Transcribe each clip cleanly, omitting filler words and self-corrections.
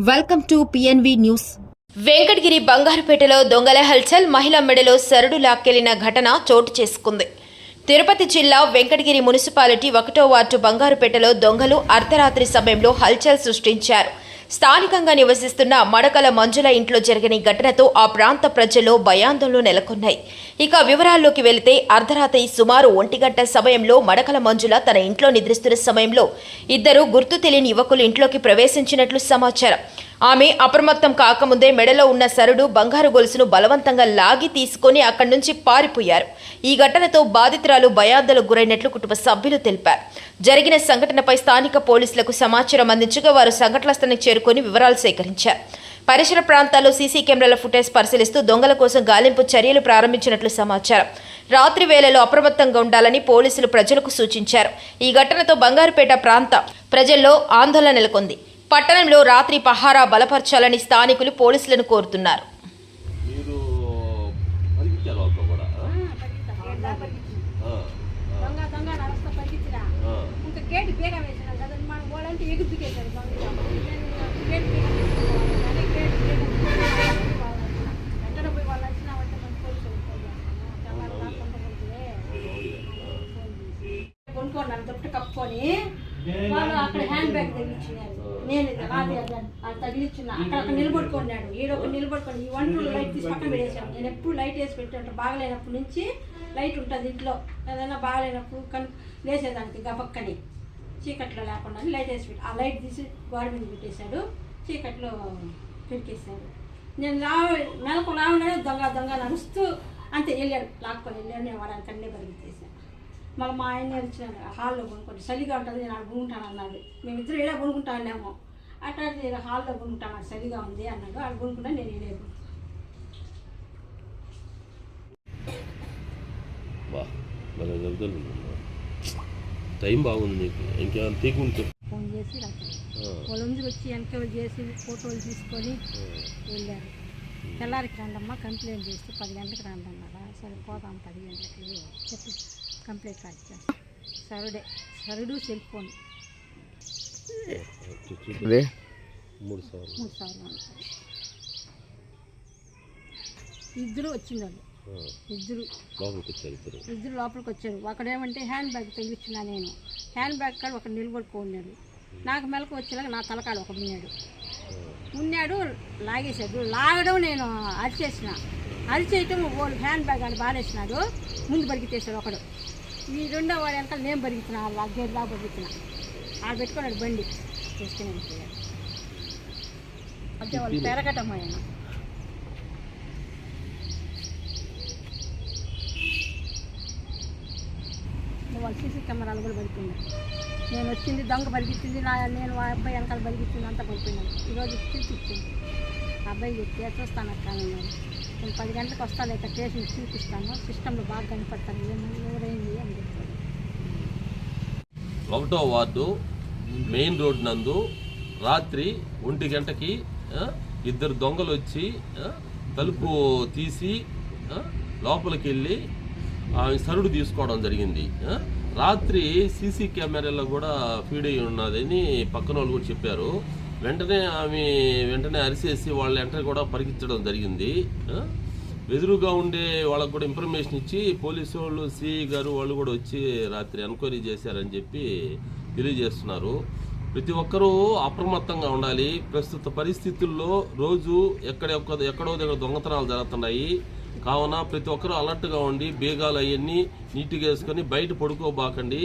Welcome to PNV news. Venkatagiri బంగారుపేటలో దొంగల హల్చల్, మహిళ మెడలో సరడు లాక్కెళ్లిన ఘటన చోటు చేసుకుంది. తిరుపతి జిల్లా వెంకటగిరి మున్సిపాలిటీ 1వ వార్డు బంగారుపేటలో దొంగలు అర్ధరాత్రి సమయంలో హల్చల్ సృష్టించారు. స్థానికంగా నివసిస్తున్న మడకల మంజుల ఇంట్లో జరిగిన ఈ ఘటనతో ఆ ప్రాంత ప్రజల్లో భయాందోళనలు నెలకొన్నాయి. ఇక వివరాల్లోకి వెళితే అర్ధరాత్రి సుమారు 1 గంట సమయంలో మడకల మంజుల తన ఇంట్లో నిద్రిస్తున్న సమయంలో ఇద్దరు గుర్తు తెలియని యువకులు ఇంట్లోకి ప్రవేశించినట్లు సమాచారం. ఆమె అప్రమత్తం కాకముందే మెడలో ఉన్న సరుడు, బంగారు గొలుసును బలవంతంగా లాగి తీసుకుని అక్కడి నుంచి పారిపోయారు. ఈ ఘటనతో బాధితురాలు భయాందోళనకు గురైనట్లు కుటుంబ సభ్యులు తెలిపారు. జరిగిన సంఘటనపై స్థానిక పోలీసులకు సమాచారం అందించగా వారు సంఘటన స్థలానికి చేరుకుని వివరాలు సేకరించారు. పరిసర ప్రాంతాల్లో సీసీ కెమెరాల ఫుటేజ్ పరిశీలిస్తూ దొంగల కోసం గాలింపు చర్యలు ప్రారంభించినట్లు సమాచారం. రాత్రి వేళలో అప్రమత్తంగా ఉండాలని పోలీసులు ప్రజలకు సూచించారు. ఈ ఘటనతో బంగారుపేట ప్రాంత ప్రజల్లో ఆందోళన నెలకొంది. పట్టణంలో రాత్రి పహారా బలపరచాలని స్థానికులు పోలీసులను కోరుతున్నారు. కప్పుకొని వాళ్ళు అక్కడ హ్యాండ్ బ్యాగ్ తగిలించినారు. నేను తగిలించిన అక్కడ నిలబడుకున్నాడు. ఈడొక నిలబడుకొని ఈ వంటలు లైట్ తీసి పక్కన పెట్టేసాను. నేను ఎప్పుడు లైట్ వేసి పెట్టాను. బాగలేనప్పటి నుంచి లైట్ ఉంటుంది ఇంట్లో. ఏదైనా బాగలేనప్పుడు లేసేదానికి గబక్కని చీకట్లో లేకుండా లైట్ వేసి పెట్టి ఆ లైట్ తీసి గోడ మీద పెట్టేశాడు. చీకట్లో పెరికేశాడు. నేను మెలకు లావనే దొంగ నడుస్తూ అంతే వెళ్ళాడు. లాక్కొని వెళ్ళాడు. నేను వాడు అంతనే పరిగెత్తేసాను. మళ్ళీ మా ఆయన వచ్చినాడు. హాల్లో కొనుక్కోండి, చలిగా ఉంటుంది, నేను ఆడ కొనుక్కుంటాను అన్నాడు. మేమిద్దరు ఇలా కొనుక్కుంటానేమో. అట్లా నేను హాల్లో కొనుక్కుంటాను, నాకు చలిగా ఉంది అన్నాడు. ఆడ కొనుక్కుంటా నేను వెళ్ళేది. టైం బాగుంది నీకు. ఇంకేమైనా తీకుంటే ఫోన్ చేసి వాళ్ళందరూ వచ్చి ఎంక్వైరీ చేసి ఫోటోలు తీసుకొని వెళ్ళారు. తెల్లారికి రండమ్మా కంప్లైంట్ చేస్తే 10 గంటలకు రండి అన్నారా. సరే పోదాం 10 గంటలకి చెప్పి కంప్లైంట్ రాజా. సరుడు సెల్ ఫోన్ 3,000 ఇద్దరు వచ్చిందండి. ఇద్దరు లోపలికి వచ్చారు. ఒకడేమంటే హ్యాండ్ బ్యాగ్ తగిలిచ్చిన నేను హ్యాండ్ బ్యాగ్ కాడ ఒక నిలబడుకున్నాడు. నాకు మెలకు వచ్చేలాగా నా తలకాడ ఒక ఉన్నాడు. లాగేశాడు. లాగడం నేను అరిచేయటం వాళ్ళు హ్యాండ్ బ్యాగ్ అని బారేసినాడు. ముందు పరిగెత్తేసాడు ఒకడు. ఈ రెండో వాడు వెనకాల నేను పరిగెత్తిన. ఆ గేట్ దాకా పరిగెత్తిన. ఆడ పెట్టుకున్నాడు బండి తీసుకుని వెళ్ళిపోయాడు. అదే వాళ్ళు పెరగటం ఆయన. వాళ్ళు సీసీ కెమెరాలు కూడా పడిపోయినాయి. నేను వచ్చింది దొంగ పరిగెత్తింది, నేను ఆ అబ్బాయి వెనకాల పరిగెత్తింది, అంతా పడిపోయినాను. ఈరోజు చూపించింది అబ్బాయి చెప్తే చూస్తాను అక్క అన్నారు. నేను 10 గంటలకు వస్తాను, ఇక స్టేషన్ చూపిస్తాను, సిస్టంలో బాగా కనపడతాను ఎవరైంది అని చెప్తాను. 1వ వార్డు మెయిన్ రోడ్ నందు రాత్రి 1 గంటకి ఇద్దరు దొంగలు వచ్చి తలుపు తీసి లోపలికి వెళ్ళి సరుడు తీసుకోవడం జరిగింది. రాత్రి సీసీ కెమెరాలో కూడా ఫీడ్ అయ్యి ఉన్నదని పక్కన వాళ్ళు కూడా చెప్పారు. వెంటనే అరిసేసి వాళ్ళ ఎంటర్ కూడా పరిగెత్తడం జరిగింది. ఎదురుగా ఉండే వాళ్ళకు కూడా ఇన్ఫర్మేషన్ ఇచ్చి పోలీసు వాళ్ళు, సిఐ గారు వాళ్ళు కూడా వచ్చి రాత్రి ఎంక్వైరీ చేశారని చెప్పి తెలియజేస్తున్నారు. ప్రతి ఒక్కరూ అప్రమత్తంగా ఉండాలి. ప్రస్తుత పరిస్థితుల్లో రోజు ఎక్కడో దగ్గర దొంగతనాలు జరుగుతున్నాయి. కావున ప్రతి ఒక్కరూ అలర్ట్గా ఉండి బేగాలు అవన్నీ నీట్గా వేసుకొని బయట పడుకోబాకండి.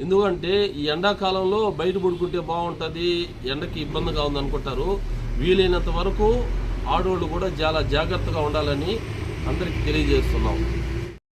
ఎందుకంటే ఈ ఎండాకాలంలో బయట పడుకుంటే బాగుంటుంది, ఎండకి ఇబ్బందిగా ఉందనుకుంటారు. వీలైనంత వరకు ఆడవాళ్ళు కూడా చాలా జాగ్రత్తగా ఉండాలని అందరికీ తెలియజేస్తున్నాం.